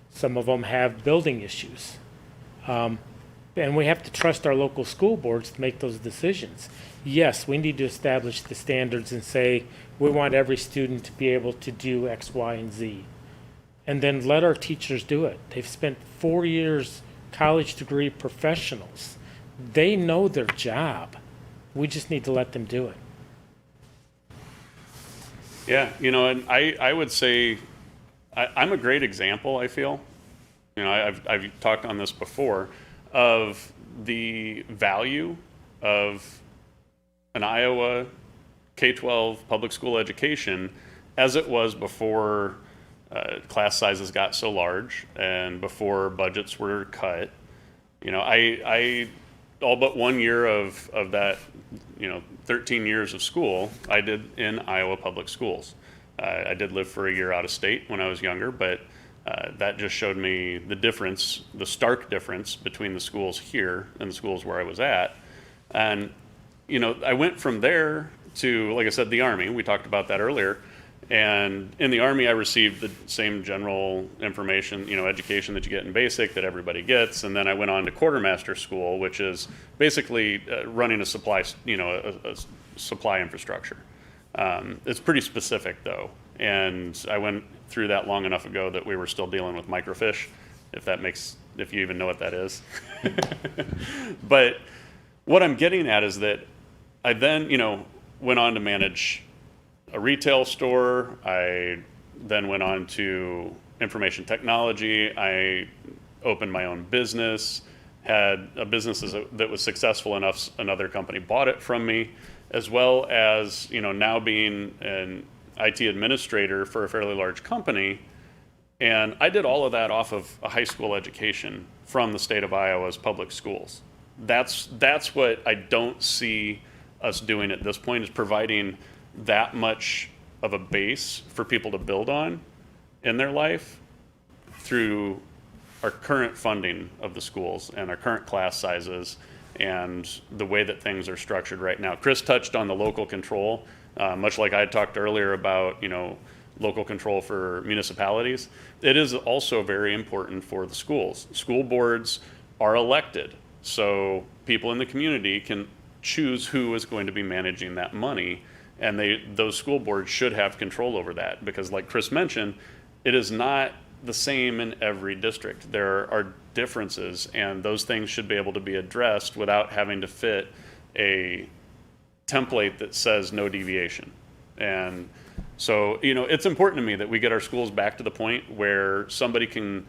Some of them have building issues. And we have to trust our local school boards to make those decisions. Yes, we need to establish the standards and say, we want every student to be able to do X, Y, and Z. And then let our teachers do it. They've spent 4 years college degree professionals. They know their job. We just need to let them do it. Yeah, and I would say I'm a great example, I feel. I've talked on this before, of the value of an Iowa K-12 public school education as it was before class sizes got so large and before budgets were cut. I all but 1 year of that, 13 years of school, I did in Iowa public schools. I did live for a year out of state when I was younger, but that just showed me the difference, the stark difference between the schools here and the schools where I was at. And, I went from there to, like I said, the Army. We talked about that earlier. And in the Army, I received the same general information, education that you get in basic that everybody gets. And then I went on to quartermaster school, which is basically running a supply, a supply infrastructure. It's pretty specific, though. And I went through that long enough ago that we were still dealing with microfiche, if you even know what that is. But what I'm getting at is that I then, went on to manage a retail store. I then went on to information technology. I opened my own business, had a business that was successful enough, another company bought it from me, as well as, now being an IT administrator for a fairly large company. And I did all of that off of a high school education from the state of Iowa's public schools. That's what I don't see us doing at this point, is providing that much of a base for people to build on in their life through our current funding of the schools and our current class sizes and the way that things are structured right now. Chris touched on the local control, much like I talked earlier about, local control for municipalities. It is also very important for the schools. School boards are elected, so people in the community can choose who is going to be managing that money, and those school boards should have control over that, because like Chris mentioned, it is not the same in every district. There are differences, and those things should be able to be addressed without having to fit a template that says no deviation. And so, it's important to me that we get our schools back to the point where somebody can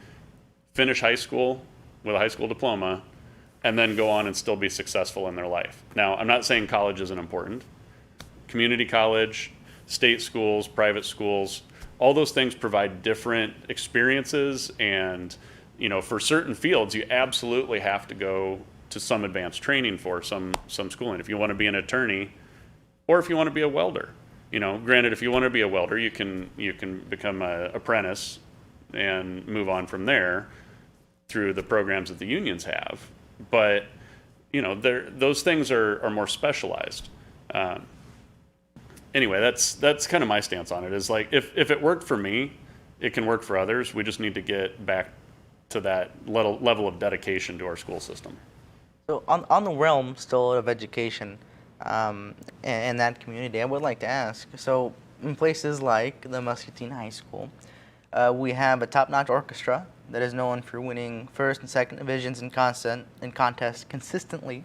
finish high school with a high school diploma and then go on and still be successful in their life. Now, I'm not saying college isn't important. Community college, state schools, private schools, all those things provide different experiences, and for certain fields you absolutely have to go to some advanced training for some schooling if you want to be an attorney, or if you want to be a welder. Granted, if you want to be a welder, you can become an apprentice and move on from there through the programs that the unions have. But those things are more specialized. Anyway, that's kind of my stance on it. Is like, if it worked for me, it can work for others. We just need to get back to that level of dedication to our school system. So on the realm still of education, in that community, I would like to ask, so in places like the Muscatine High School, we have a top-notch orchestra that is known for winning first and second divisions in contests consistently,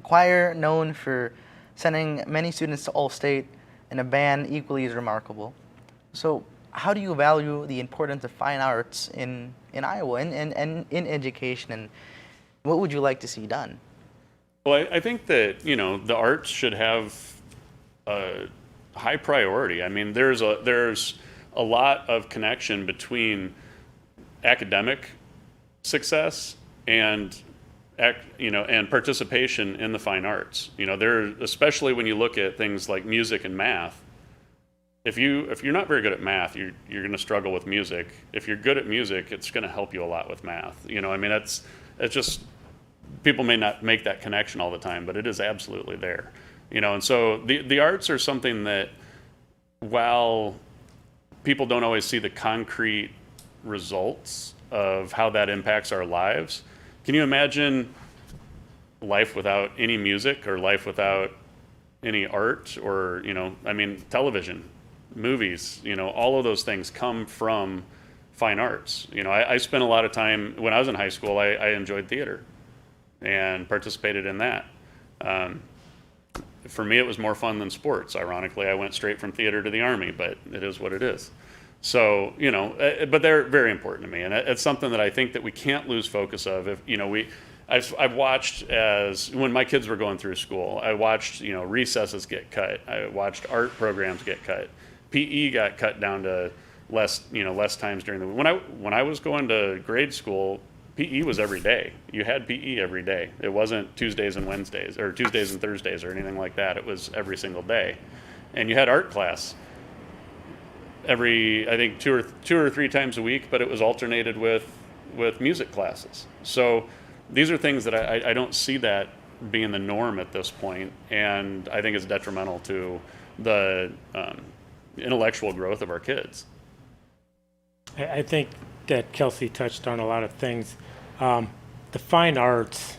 choir known for sending many students to All-State, and a band equally as remarkable. So how do you value the importance of fine arts in Iowa and in education, and what would you like to see done? Well, I think that, the arts should have a high priority. I mean, there's a lot of connection between academic success and participation in the fine arts. Especially when you look at things like music and math, if you're not very good at math, you're going to struggle with music. If you're good at music, it's going to help you a lot with math. I mean, it's just, people may not make that connection all the time, but it is absolutely there. And so the arts are something that, while people don't always see the concrete results of how that impacts our lives, can you imagine life without any music, or life without any art, or, I mean, television, movies, all of those things come from fine arts. I spent a lot of time, when I was in high school, I enjoyed theater and participated in that. For me, it was more fun than sports. Ironically, I went straight from theater to the Army, but it is what it is. So, but they're very important to me, and it's something that I think that we can't lose focus of. If, I've watched, as when my kids were going through school, I watched, recesses get cut. I watched art programs get cut. PE got cut down to less times during the week. When I was going to grade school, PE was every day. You had PE every day. It wasn't Tuesdays and Wednesdays, or Tuesdays and Thursdays, or anything like that. It was every single day. And you had art class every, I think, two or three times a week, but it was alternated with music classes. So these are things that I don't see that being the norm at this point, and I think it's detrimental to the intellectual growth of our kids. I think that Kelcey touched on a lot of things. The fine arts,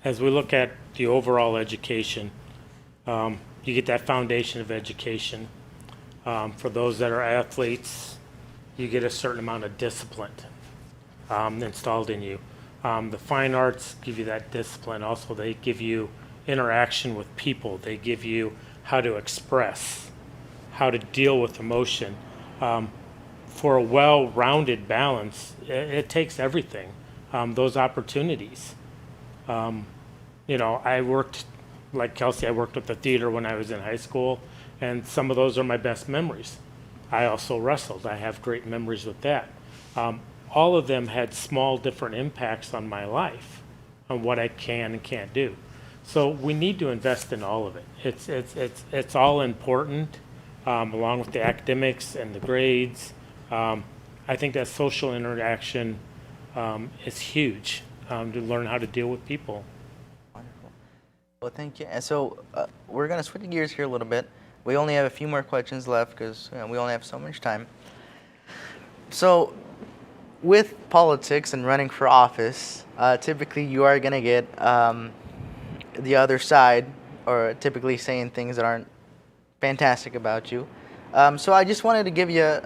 as we look at the overall education, you get that foundation of education. For those that are athletes, you get a certain amount of discipline installed in you. The fine arts give you that discipline. Also, they give you interaction with people. They give you how to express, how to deal with emotion. For a well-rounded balance, it takes everything, those opportunities. I worked, like Kelcey, I worked with the theater when I was in high school, and some of those are my best memories. I also wrestled. I have great memories with that. All of them had small different impacts on my life, on what I can and can't do. So we need to invest in all of it. It's all important, along with the academics and the grades. I think that social interaction is huge, to learn how to deal with people. Wonderful. Well, thank you. And so we're going to switch gears here a little bit. We only have a few more questions left because we only have so much time. So with politics and running for office, typically you are going to get the other side, or typically saying things that aren't fantastic about you. So I just wanted to give you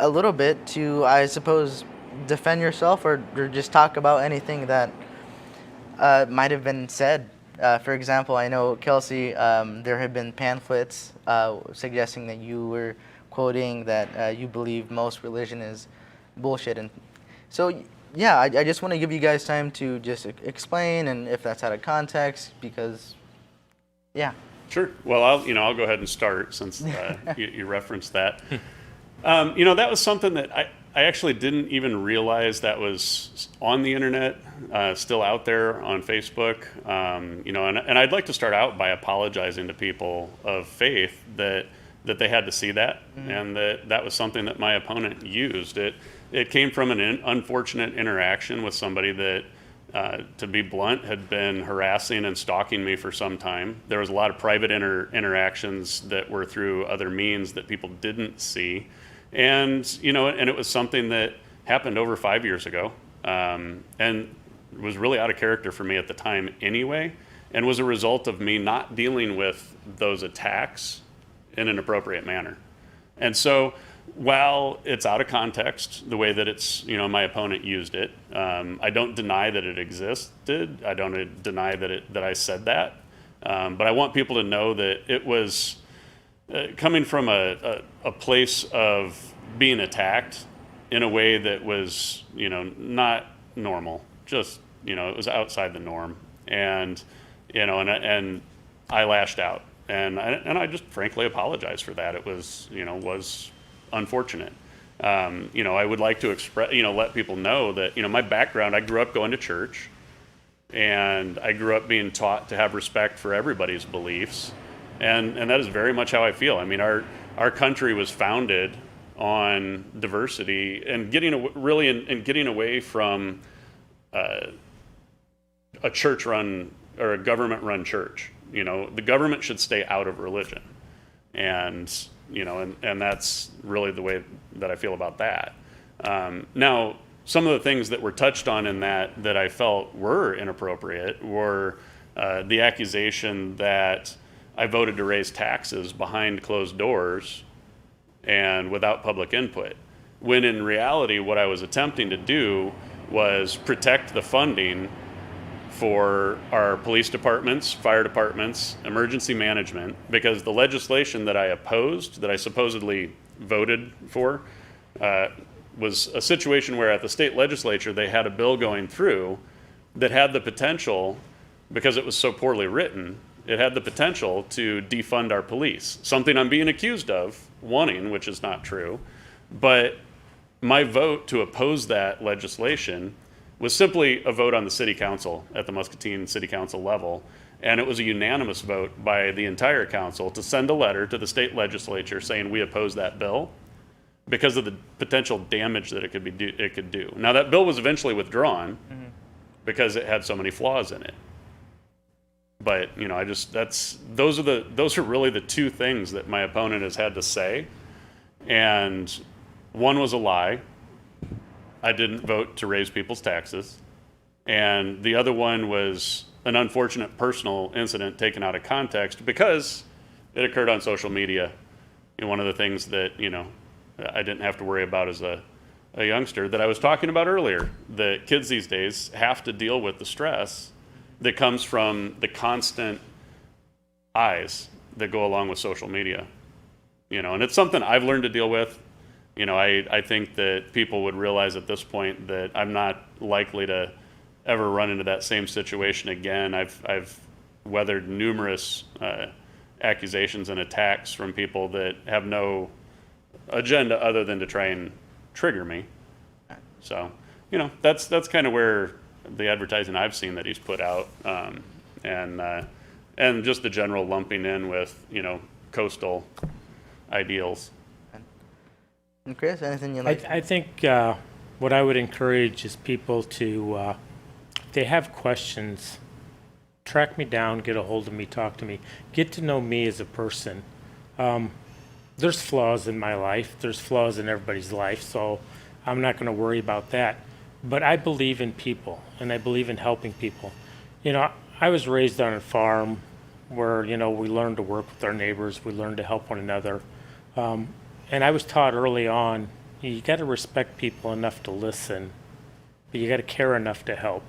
a little bit to, I suppose, defend yourself, or just talk about anything that might have been said. For example, I know, Kelcey, there have been pamphlets suggesting that you were quoting that you believe most religion is bullshit. And so, yeah, I just want to give you guys time to just explain, and if that's out of context, because, yeah. Sure. Well, I'll go ahead and start, since you referenced that. That was something that I actually didn't even realize that was on the internet, still out there on Facebook. And I'd like to start out by apologizing to people of faith that they had to see that, and that was something that my opponent used. It came from an unfortunate interaction with somebody that, to be blunt, had been harassing and stalking me for some time. There was a lot of private interactions that were through other means that people didn't see. And it was something that happened over 5 years ago, and was really out of character for me at the time anyway, and was a result of me not dealing with those attacks in an appropriate manner. And so, while it's out of context, the way that it's, my opponent used it, I don't deny that it existed. I don't deny that I said that. But I want people to know that it was coming from a place of being attacked in a way that was, not normal. Just, it was outside the norm. And, and I lashed out. And I just frankly apologize for that. It was, was unfortunate. I would like to express, let people know that, my background, I grew up going to church, and I grew up being taught to have respect for everybody's beliefs. And that is very much how I feel. I mean, our our country was founded on diversity and getting away from a church-run or a government-run church. The government should stay out of religion, and that's really the way that I feel about that. Now, some of the things that were touched on in that I felt were inappropriate were the accusation that I voted to raise taxes behind closed doors and without public input, when in reality what I was attempting to do was protect the funding for our police departments, fire departments, emergency management, because the legislation that I opposed, that I supposedly voted for, was a situation where at the state legislature they had a bill going through that had the potential, because it was so poorly written, it had the potential to defund our police, something I'm being accused of wanting, which is not true. But my vote to oppose that legislation was simply a vote on the city council at the Muscatine city council level. And it was a unanimous vote by the entire council to send a letter to the state legislature saying we oppose that bill because of the potential damage that it could do. Now that bill was eventually withdrawn because it had so many flaws in it. But those are really the two things that my opponent has had to say. And one was a lie. I didn't vote to raise people's taxes. And the other one was an unfortunate personal incident taken out of context because it occurred on social media. One of the things that, I didn't have to worry about as a youngster that I was talking about earlier, that kids these days have to deal with the stress that comes from the constant eyes that go along with social media. And it's something I've learned to deal with. I think that people would realize at this point that I'm not likely to ever run into that same situation again. I've weathered numerous accusations and attacks from people that have no agenda other than to try and trigger me. So, that's kind of where the advertising I've seen that he's put out, and just the general lumping in with, coastal ideals. And Chris, anything you'd like? I think what I would encourage is people to, if they have questions, track me down, get a hold of me, talk to me, get to know me as a person. There's flaws in my life. There's flaws in everybody's life, so I'm not going to worry about that. But I believe in people, and I believe in helping people. I was raised on a farm where, we learned to work with our neighbors. We learned to help one another. And I was taught early on, you got to respect people enough to listen, but you got to care enough to help.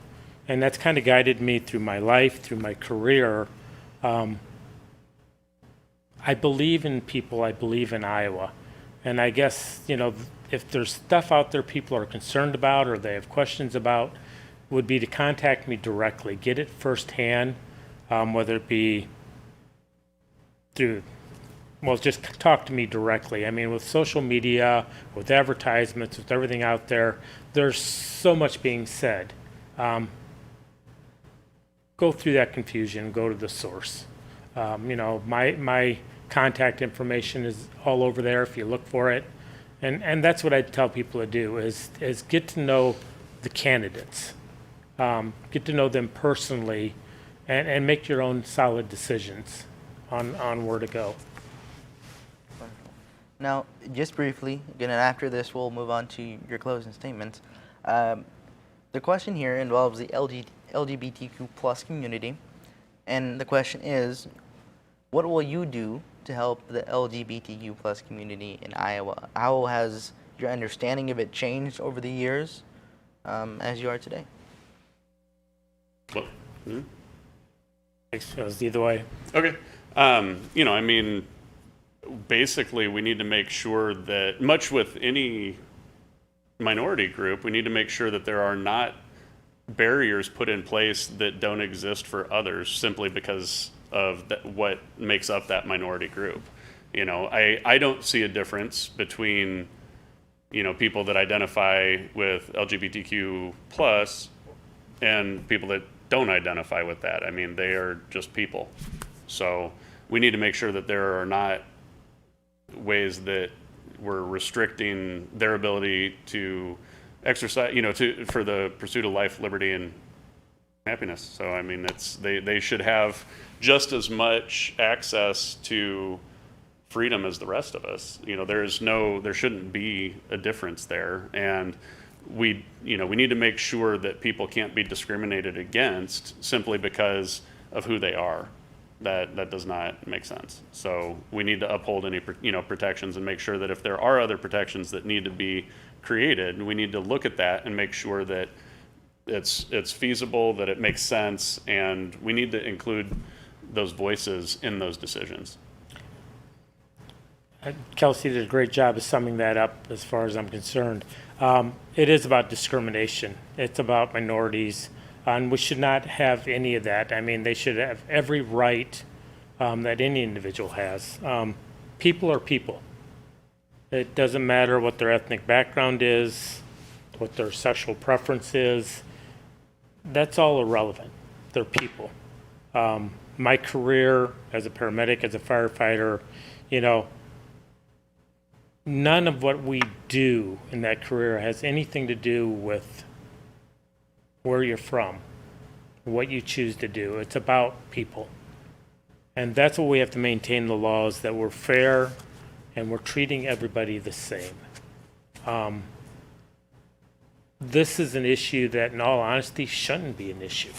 And that's kind of guided me through my life, through my career. I believe in people. I believe in Iowa. And I guess, if there's stuff out there people are concerned about or they have questions about, would be to contact me directly, get it firsthand, whether it be through, just talk to me directly. I mean, with social media, with advertisements, with everything out there, there's so much being said. Go through that confusion, go to the source. My contact information is all over there if you look for it. And that's what I tell people to do is get to know the candidates, get to know them personally, and make your own solid decisions on where to go. Now, just briefly, again, and after this, we'll move on to your closing statements. The question here involves the LGBTQ plus community, and the question is, what will you do to help the LGBTQ plus community in Iowa? How has your understanding of it changed over the years as you are today? It goes either way. Okay. Basically, we need to make sure that, much with any minority group, we need to make sure that there are not barriers put in place that don't exist for others simply because of what makes up that minority group. I don't see a difference between, people that identify with LGBTQ plus and people that don't identify with that. I mean, they are just people. So we need to make sure that there are not ways that we're restricting their ability to exercise, for the pursuit of life, liberty, and happiness. So, I mean, they should have just as much access to freedom as the rest of us. There shouldn't be a difference there. And we need to make sure that people can't be discriminated against simply because of who they are. That does not make sense. So we need to uphold any protections and make sure that if there are other protections that need to be created, we need to look at that and make sure that it's feasible, that it makes sense, and we need to include those voices in those decisions. Kelcey did a great job of summing that up as far as I'm concerned. It is about discrimination. It's about minorities, and we should not have any of that. I mean, they should have every right that any individual has. People are people. It doesn't matter what their ethnic background is, what their sexual preference is. That's all irrelevant. They're people. My career as a paramedic, as a firefighter, none of what we do in that career has anything to do with where you're from, what you choose to do. It's about people. And that's what we have to maintain, the laws, that we're fair and we're treating everybody the same. This is an issue that, in all honesty, shouldn't be an issue.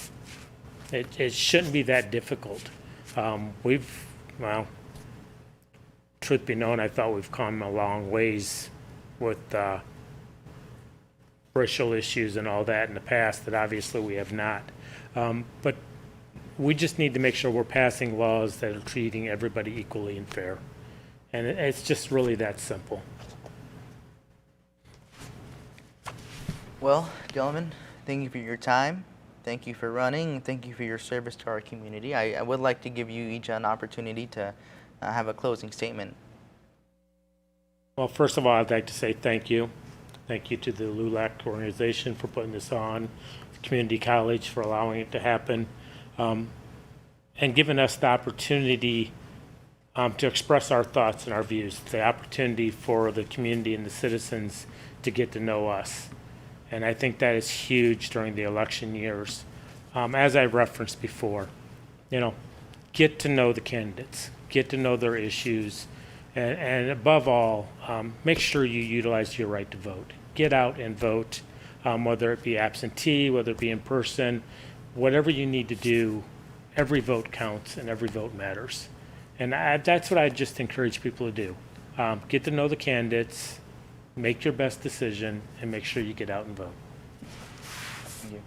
It shouldn't be that difficult. Truth be known, I thought we've come a long ways with racial issues and all that in the past, that obviously we have not. But we just need to make sure we're passing laws that are treating everybody equally and fair. And it's just really that simple. Well, gentlemen, thank you for your time. Thank you for running. Thank you for your service to our community. I would like to give you each an opportunity to have a closing statement. Well, first of all, I'd like to say thank you. Thank you to the LULAC organization for putting this on, the community college for allowing it to happen, and giving us the opportunity to express our thoughts and our views, the opportunity for the community and the citizens to get to know us. And I think that is huge during the election years. As I referenced before, get to know the candidates, get to know their issues, and above all, make sure you utilize your right to vote. Get out and vote, whether it be absentee, whether it be in person, whatever you need to do. Every vote counts and every vote matters. And that's what I just encourage people to do. Get to know the candidates, make your best decision, and make sure you get out and vote. Thank you.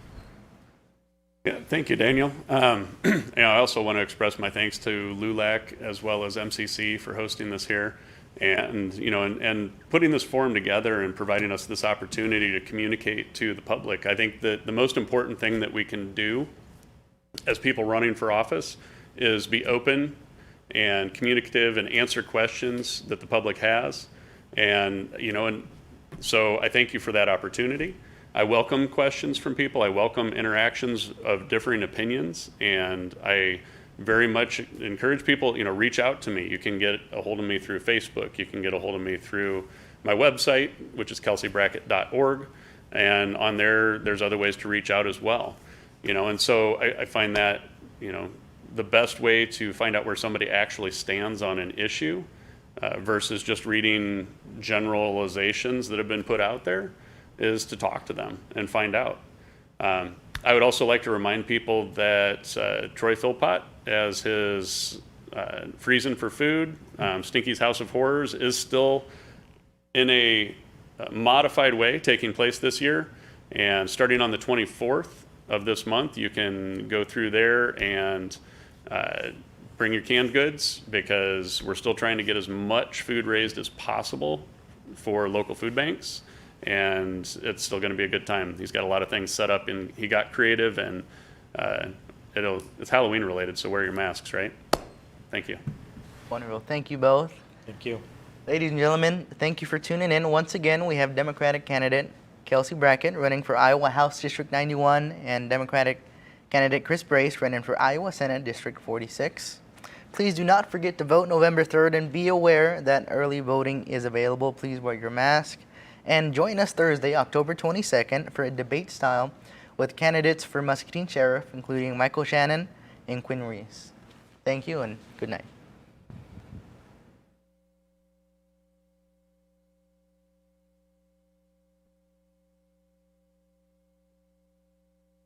Yeah, thank you, Daniel. I also want to express my thanks to LULAC as well as MCC for hosting this here, and and putting this forum together and providing us this opportunity to communicate to the public. I think that the most important thing that we can do as people running for office is be open and communicative and answer questions that the public has. And so I thank you for that opportunity. I welcome questions from people. I welcome interactions of differing opinions, and I very much encourage people, reach out to me. You can get a hold of me through Facebook. You can get a hold of me through my website, which is kelseybrackett.org, and on there's other ways to reach out as well. And so I find that, the best way to find out where somebody actually stands on an issue versus just reading generalizations that have been put out there is to talk to them and find out. I would also like to remind people that Troy Philpott, as his Freezing for Food, Stinky's House of Horrors, is still in a modified way taking place this year. And starting on the 24th of this month, you can go through there and bring your canned goods, because we're still trying to get as much food raised as possible for local food banks, and it's still going to be a good time. He's got a lot of things set up, and he got creative, and it's Halloween related, so wear your masks, right? Thank you. Wonderful. Thank you both. Thank you. Ladies and gentlemen, thank you for tuning in. Once again, we have Democratic candidate Kelcey Brackett running for Iowa House District 91, and Democratic candidate Brase running for Iowa Senate District 46. Please do not forget to vote November 3rd and be aware that early voting is available. Please wear your mask. And join us Thursday, October 22nd for a debate style with candidates for Muscatine Sheriff, including Michael Shannon and Quinn Reese. Thank you and good night.